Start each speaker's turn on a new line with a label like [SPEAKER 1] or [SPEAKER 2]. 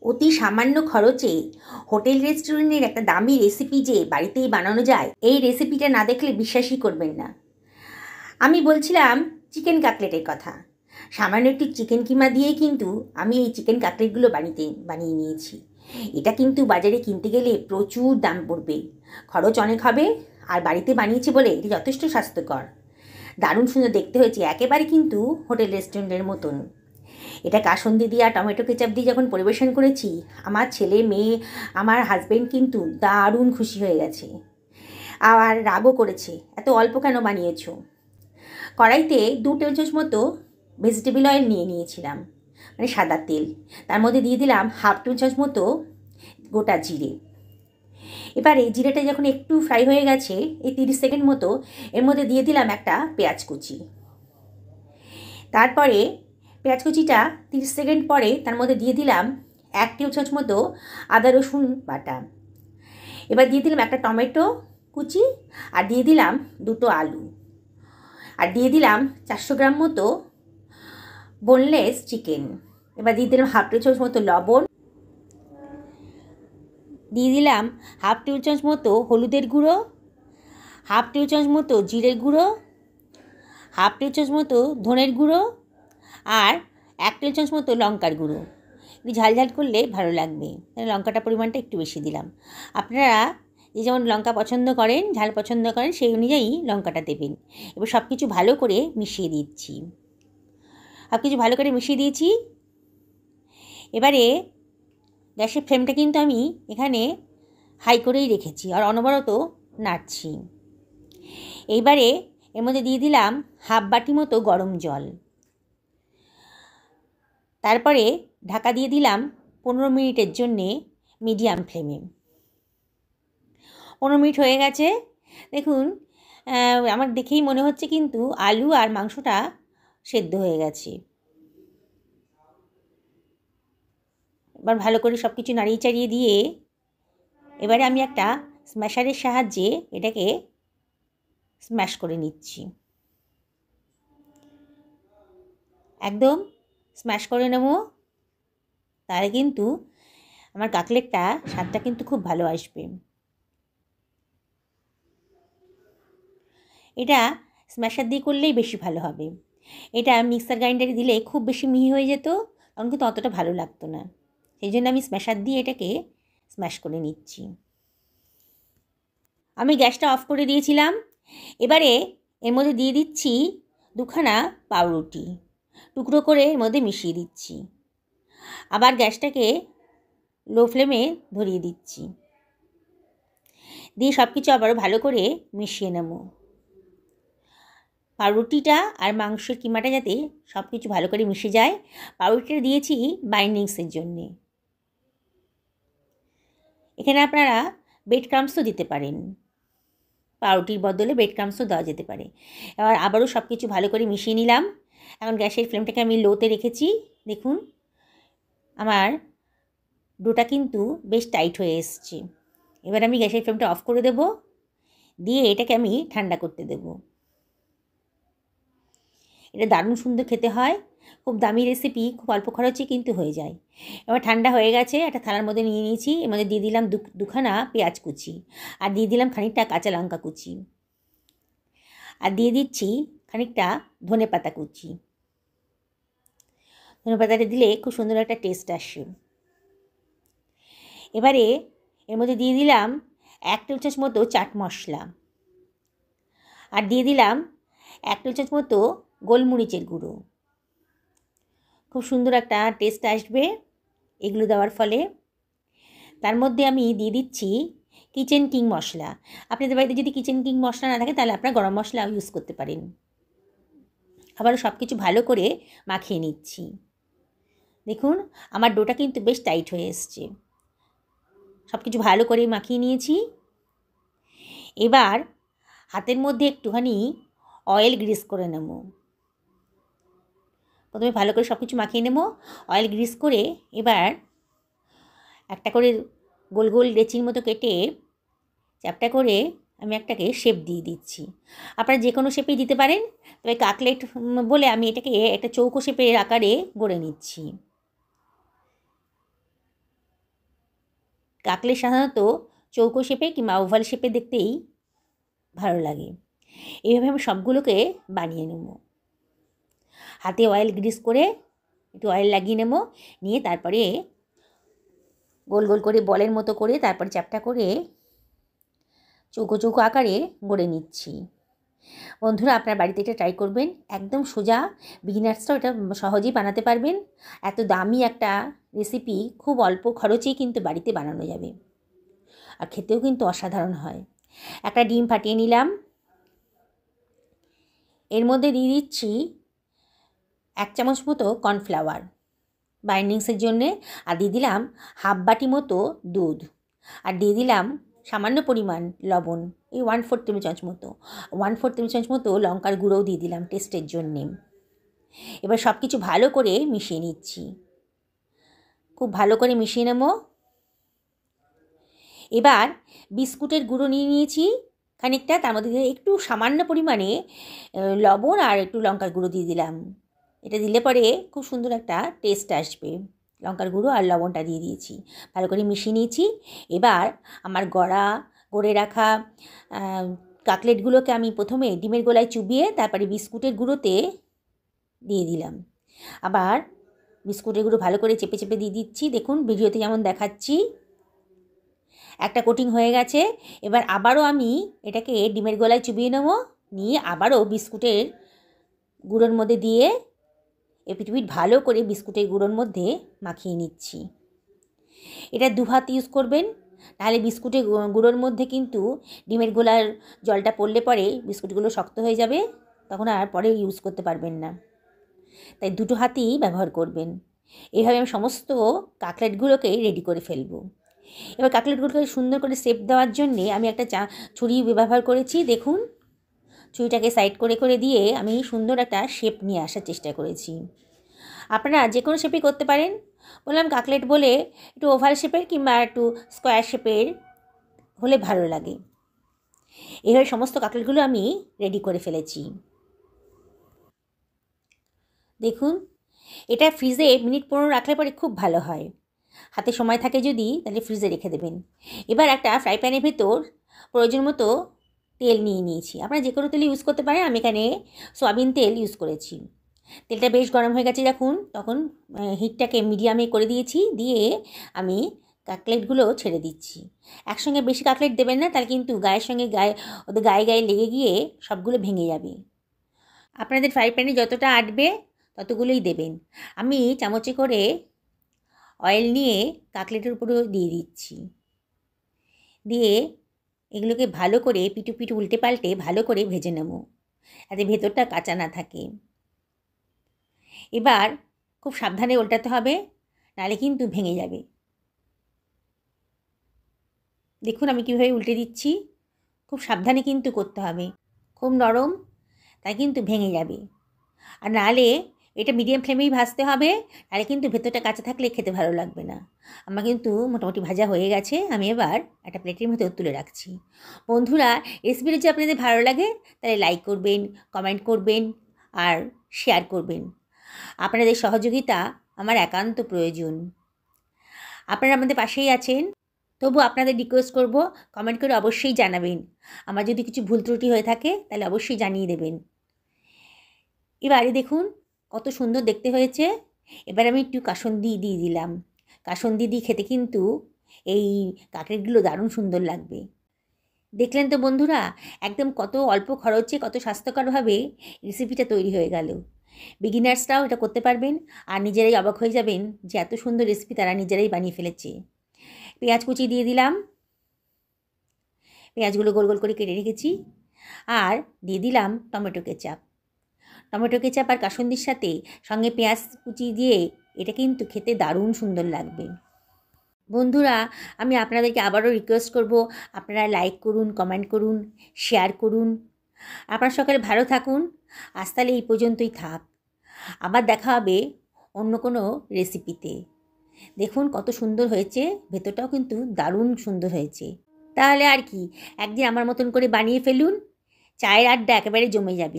[SPEAKER 1] অতি সামান্য খরচে হোটেল রেস্টুরেন্টের একটা দামি রেসিপি যে বাড়িতেই বানানো যায়, এই রেসিপিটা না দেখলে বিশ্বাসই করবেন না। আমি বলছিলাম চিকেন কাটলেটের কথা। সামান্য একটু চিকেন কিমা দিয়েই কিন্তু আমি এই চিকেন কাটলেটগুলো বানিয়ে নিয়েছি। এটা কিন্তু বাজারে কিনতে গেলে প্রচুর দাম পড়বে, খরচ অনেক হবে, আর বাড়িতে বানিয়েছি বলে এটি যথেষ্ট স্বাস্থ্যকর। দারুণ সুন্দর দেখতে হয়েছে, একেবারে কিন্তু হোটেল রেস্টুরেন্টের মতন। এটা কাসুন্দি দিয়ে আর টমেটো কেচাপ দিয়ে যখন পরিবেশন করেছি, আমার ছেলে মেয়ে আমার হাজব্যান্ড কিন্তু দারুণ খুশি হয়ে গেছে, আর রাগও করেছে, এত অল্প কেন বানিয়েছো। কড়াইতে 2 টেবিল চামচ মতো ভেজিটেবল অয়েল নিয়ে নিয়েছিলাম, মানে সাদা তেল। তার মধ্যে দিয়ে দিলাম 1/2 টেবিল চামচ মতো গোটা জিরে। এবারে জিরেটা যখন একটু ফ্রাই হয়ে গেছে, এই 30 সেকেন্ড মতো, এর মধ্যে দিয়ে দিলাম একটা পেঁয়াজ কুচি। তারপরে পেঁয়াজ কুচিটা 30 সেকেন্ড পরে তার মধ্যে দিয়ে দিলাম 1 টেবিল চামচ মতো আদা রসুন বাটা। এবার দিয়ে দিলাম একটা টমেটো কুচি, আর দিয়ে দিলাম 2টো আলু, আর দিয়ে দিলাম 400 গ্রাম মতো বোনলেস চিকেন। এবার দিয়ে দিলাম 1/2 টেবিল চামচ মতো লবণ, দিয়ে দিলাম 1/2 টেবিল চামচ মতো হলুদের গুঁড়ো, 1/2 টেবিল চামচ মতো জিরের গুঁড়ো, 1/2 টেবিল চামচ মতো ধনের গুঁড়ো, আর 1 টেবিল চামচ মতো লঙ্কার গুঁড়ো। একটু ঝাল ঝাল করলে ভালো লাগবে, তাহলে লঙ্কাটা পরিমাণটা একটু বেশি দিলাম। আপনারা যে যেমন লঙ্কা পছন্দ করেন, ঝাল পছন্দ করেন, সেই অনুযায়ী লঙ্কাটা দেবেন। এবার সব কিছু ভালো করে মিশিয়ে দিচ্ছি। সব কিছু ভালো করে মিশিয়ে দিয়েছি। এবারে গ্যাসের ফ্লেমটা কিন্তু আমি এখানে হাই করেই রেখেছি, আর অনবরত নাড়ছি। এইবারে এর মধ্যে দিয়ে দিলাম 1/2 বাটি মতো গরম জল। তারপরে ঢাকা দিয়ে দিলাম 15 মিনিটের জন্যে মিডিয়াম ফ্লেমে। 15 মিনিট হয়ে গেছে, দেখুন আমার দেখেই মনে হচ্ছে কিন্তু আলু আর মাংসটা সেদ্ধ হয়ে গেছে। এবার ভালো করে সব কিছু নাড়িয়ে চাড়িয়ে দিয়ে এবারে আমি একটা স্ম্যাশারের সাহায্যে এটাকে স্ম্যাশ করে নিচ্ছি। একদম স্ম্যাশ করে নেব, তাহলে কিন্তু আমার কাটলেটটা স্বাদটা কিন্তু খুব ভালো আসবে। এটা স্ম্যাশার দিয়ে করলেই বেশি ভালো হবে। এটা মিক্সার গ্রাইন্ডারে দিলে খুব বেশি মিহি হয়ে যেত, তখন কিন্তু অতটা ভালো লাগতো না। সেই জন্য আমি স্ম্যাশার দিয়ে এটাকে স্ম্যাশ করে নিচ্ছি। আমি গ্যাসটা অফ করে দিয়েছিলাম। এবারে এর মধ্যে দিয়ে দিচ্ছি 2খানা পাউরুটি, টুকরো করে এর মধ্যে মিশিয়ে দিচ্ছি। আবার গ্যাসটাকে লো ফ্লেমে ধরিয়ে দিচ্ছি, দিয়ে সব কিছু আবারও ভালো করে মিশিয়ে নেব। পাউরুটিটা আর মাংসের কিমাটা যাতে সব কিছু ভালো করে মিশে যায়, পাউরুটিটা দিয়েছি বাইন্ডিংসের জন্যে। এখানে আপনারা ব্রেড ক্রাম্বসও দিতে পারেন, পাউরুটির বদলে ব্রেড ক্রাম্বসও দেওয়া যেতে পারে। এবার আবারও সব কিছু ভালো করে মিশিয়ে নিলাম। এখন গ্যাসের ফ্লেমটাকে আমি লোতে রেখেছি। দেখুন আমার ডোটা কিন্তু বেশ টাইট হয়ে এসছে। এবার আমি গ্যাসের ফ্লেমটা অফ করে দেব, দিয়ে এটাকে আমি ঠান্ডা করতে দেব। এটা দারুণ সুন্দর খেতে হয়, খুব দামি রেসিপি, খুব অল্প খরচে কিন্তু হয়ে যায়। এবার ঠান্ডা হয়ে গেছে, একটা থালার মধ্যে নিয়ে নিয়েছি। এর মধ্যে দিয়ে দিলাম 2খানা পেঁয়াজ কুচি, আর দিয়ে দিলাম খানিকটা কাঁচা লঙ্কা কুচি, আর দিয়ে দিচ্ছি খানিকটা ধনেপাতা কুচি। ধনেপাতাটা দিলে খুব সুন্দর একটা টেস্ট আসে। এবারে এর মধ্যে দিয়ে দিলাম 1 টেবিল চামচ মতো চাট মশলা, আর দিয়ে দিলাম 1 টেবিল চামচ মতো গোলমরিচের গুঁড়ো। খুব সুন্দর একটা টেস্ট আসবে এগুলো দেওয়ার ফলে। তার মধ্যে আমি দিয়ে দিচ্ছি কিচেন কিং মশলা। আপনাদের বাড়িতে যদি কিচেন কিং মশলা না থাকে তাহলে আপনারা গরম মশলাও ইউজ করতে পারেন। আবারও সব কিছু ভালো করে মাখিয়ে নিচ্ছি। দেখুন আমার ডোটা কিন্তু বেশ টাইট হয়ে এসছে, সব কিছু ভালো করে মাখিয়ে নিয়েছি। এবার হাতের মধ্যে একটুখানি অয়েল গ্রিস করে নেব। প্রথমে ভালো করে সব কিছু মাখিয়ে নেব, অয়েল গ্রিস করে এবার একটা করে গোল গোল লেচির মতো কেটে চ্যাপটা করে আমি একটাকে শেপ দিয়ে দিচ্ছি। আপনারা যে কোনো শেপেই দিতে পারেন, তবে কাটলেট বলে আমি এটাকে একটা চৌকো শেপের আকারে গড়ে নিচ্ছি। কাকলেট সাধারণত চৌকো শেপে কিংবা ওভাল শেপে দেখতেই ভালো লাগে। এইভাবে আমি সবগুলোকে বানিয়ে নেব। হাতে অয়েল গ্রিস করে একটু অয়েল লাগিয়ে নেব, নিয়ে তারপরে গোল গোল করে বলের মতো করে তারপরে চ্যাপটা করে চৌকো চৌকো আকারে গড়ে নিচ্ছি। বন্ধুরা, আপনার বাড়িতে এটা ট্রাই করবেন, একদম সোজা, বিগিনার্সরাও এটা সহজেই বানাতে পারবেন। এত দামি একটা রেসিপি খুব অল্প খরচেই কিন্তু বাড়িতে বানানো যাবে, আর খেতেও কিন্তু অসাধারণ হয়। একটা ডিম ফাটিয়ে নিলাম, এর মধ্যে দিয়ে দিচ্ছি 1 চামচ মতো কর্নফ্লাওয়ার বাইন্ডিংসের জন্যে, আর দিয়ে দিলাম হাফ বাটি মতো দুধ, আর দিয়ে দিলাম সামান্য পরিমাণ লবণ, এই 1/4 টেবিল চামচ মতো, 1/4 টেবিল চামচ মতো লঙ্কার গুঁড়োও দিয়ে দিলাম টেস্টের জন্যে। এবার সব কিছু ভালো করে মিশিয়ে নিচ্ছি, খুব ভালো করে মিশিয়ে নেব। এবার বিস্কুটের গুঁড়ো নিয়ে নিয়েছি খানিকটা, তার মধ্যে একটু সামান্য পরিমাণে লবণ আর একটু লঙ্কার গুঁড়ো দিয়ে দিলাম। এটা দিলে পরে খুব সুন্দর একটা টেস্ট আসবে। লঙ্কার গুঁড়ো আর লবণটা দিয়ে দিয়েছি, ভালো করে মিশিয়ে নিয়েছি। এবার আমার গড়ে রাখা কাকলেটগুলোকে আমি প্রথমে ডিমের গোলায় চুবিয়ে তারপরে বিস্কুটের গুঁড়োতে দিয়ে দিলাম। আবার বিস্কুটের গুঁড়ো ভালো করে চেপে চেপে দিয়ে দিচ্ছি, দেখুন ভিডিওতে যেমন দেখাচ্ছি। একটা কোটিং হয়ে গেছে। এবার আবারও আমি এটাকে ডিমের গোলায় চুবিয়ে নেব, নিয়ে আবারও বিস্কুটের গুঁড়োর মধ্যে দিয়ে এপিট ভালো করে বিস্কুটের গুঁড়োর মধ্যে মাখিয়ে নিচ্ছি। এটা 2 হাত ইউজ করবেন, নাহলে বিস্কুটের গুঁড়োর মধ্যে কিন্তু ডিমের গোলার জলটা পড়লে পরে বিস্কুটগুলো শক্ত হয়ে যাবে, তখন আর পরে ইউজ করতে পারবেন না। তাই 2 হাতই ব্যবহার করবেন। এইভাবে আমি সমস্ত কাকলেটগুলোকে রেডি করে ফেলবো। এবার কাকলেটগুলোকে সুন্দর করে শেপ দেওয়ার জন্যে আমি একটা ছুরি ব্যবহার করেছি। দেখুন, ছুরিটাকে সাইড করে করে দিয়ে আমি সুন্দর একটা শেপ নিয়ে আসার চেষ্টা করেছি। আপনারা যে কোনো শেপই করতে পারেন, বললাম কাকলেট বলে একটু ওভাল শেপের কিংবা একটু স্কোয়ার শেপের হলে ভালো লাগে। এইভাবে সমস্ত কাকলেটগুলো আমি রেডি করে ফেলেছি। দেখুন, এটা ফ্রিজে মিনিট 15 রাখলে পরে খুব ভালো হয়। হাতে সময় থাকে যদি, তাহলে ফ্রিজে রেখে দেবেন। এবার একটা ফ্রাই প্যানের ভেতর প্রয়োজন মতো তেল নিয়ে নিয়েছি। আপনারা যে কোনো তেল ইউজ করতে পারেন, আমি এখানে সয়াবিন তেল ইউজ করেছি। তেলটা বেশ গরম হয়ে গেছে যখন, তখন হিটটাকে মিডিয়ামে করে দিয়েছি, দিয়ে আমি কাকলেটগুলো ছেড়ে দিচ্ছি। একসঙ্গে বেশি কাকলেট দেবেন না, তাহলে কিন্তু ওদের গায়ে গায়ে লেগে গিয়ে সবগুলো ভেঙে যাবে। আপনাদের ফ্রাই প্যানে যতটা আটবে ততগুলোই দেবেন। আমি চামচে করে অয়েল নিয়ে কাকলেটের উপরেও দিয়ে দিচ্ছি, দিয়ে এগুলোকে ভালো করে পিটু পিটু উল্টে পাল্টে ভালো করে ভেজে নেব, যাতে ভেতরটা কাঁচা না থাকে। এবার খুব সাবধানে উল্টাতে হবে, নাহলে কিন্তু ভেঙে যাবে। দেখুন আমি কীভাবে উল্টে দিচ্ছি, খুব সাবধানে কিন্তু করতে হবে, খুব নরম, তাই কিন্তু ভেঙে যাবে। আর নাহলে এটা মিডিয়াম ফ্লেমেই ভাজতে হবে, নাহলে কিন্তু ভেতরটা কাঁচা থাকলে খেতে ভালো লাগবে না। আমার কিন্তু মোটামুটি ভাজা হয়ে গেছে, আমি এবার একটা প্লেটের মধ্যে তুলে রাখছি। বন্ধুরা, রেসিপিটা যদি আপনাদের ভালো লাগে তাহলে লাইক করবেন, কমেন্ট করবেন আর শেয়ার করবেন। আপনাদের সহযোগিতা আমার একান্ত প্রয়োজন। আপনারা আমাদের পাশেই আছেন, তবু আপনাদের রিকোয়েস্ট করব, কমেন্ট করে অবশ্যই জানাবেন। আমার যদি কিছু ভুল ত্রুটি হয়ে থাকে তাহলে অবশ্যই জানিয়ে দেবেন। এবারে দেখুন কত সুন্দর দেখতে হয়েছে। এবার আমি একটু কাসুন্দি দিয়ে দিলাম। কাসুন্দি দিয়ে খেতে কিন্তু এই কাকলেটগুলো দারুণ সুন্দর লাগবে। দেখলেন তো বন্ধুরা, একদম কত অল্প খরচে কত স্বাস্থ্যকরভাবে রেসিপিটা তৈরি হয়ে গেল। বিগিনার্সরাও এটা করতে পারবেন, আর নিজেরাই অবাক হয়ে যাবেন যে এত সুন্দর রেসিপি তারা নিজেরাই বানিয়ে ফেলেছে। পেঁয়াজ কুচি দিয়ে দিলাম, পেঁয়াজগুলো গোল গোল করে কেটে রেখেছি, আর দিয়ে দিলাম টমেটো কেচাপ। টমেটো কেচাপ আর কাসুন্দির সাথে সঙ্গে পেঁয়াজ কুচি দিয়ে এটা কিন্তু খেতে দারুণ সুন্দর লাগবে। বন্ধুরা, আমি আপনাদেরকে আবারও রিকোয়েস্ট করব, আপনারা লাইক করুন, কমেন্ট করুন, শেয়ার করুন। আপনারা সকালে ভালো থাকুন। আজ তাহলে এই পর্যন্তই থাক, আবার দেখা হবে অন্য কোনো রেসিপিতে। দেখুন কত সুন্দর হয়েছে, ভেতরটাও কিন্তু দারুণ সুন্দর হয়েছে। তাহলে আর কি, একদিন আমার মতন করে বানিয়ে ফেলুন, চায়ের আড্ডা একেবারে জমে যাবে।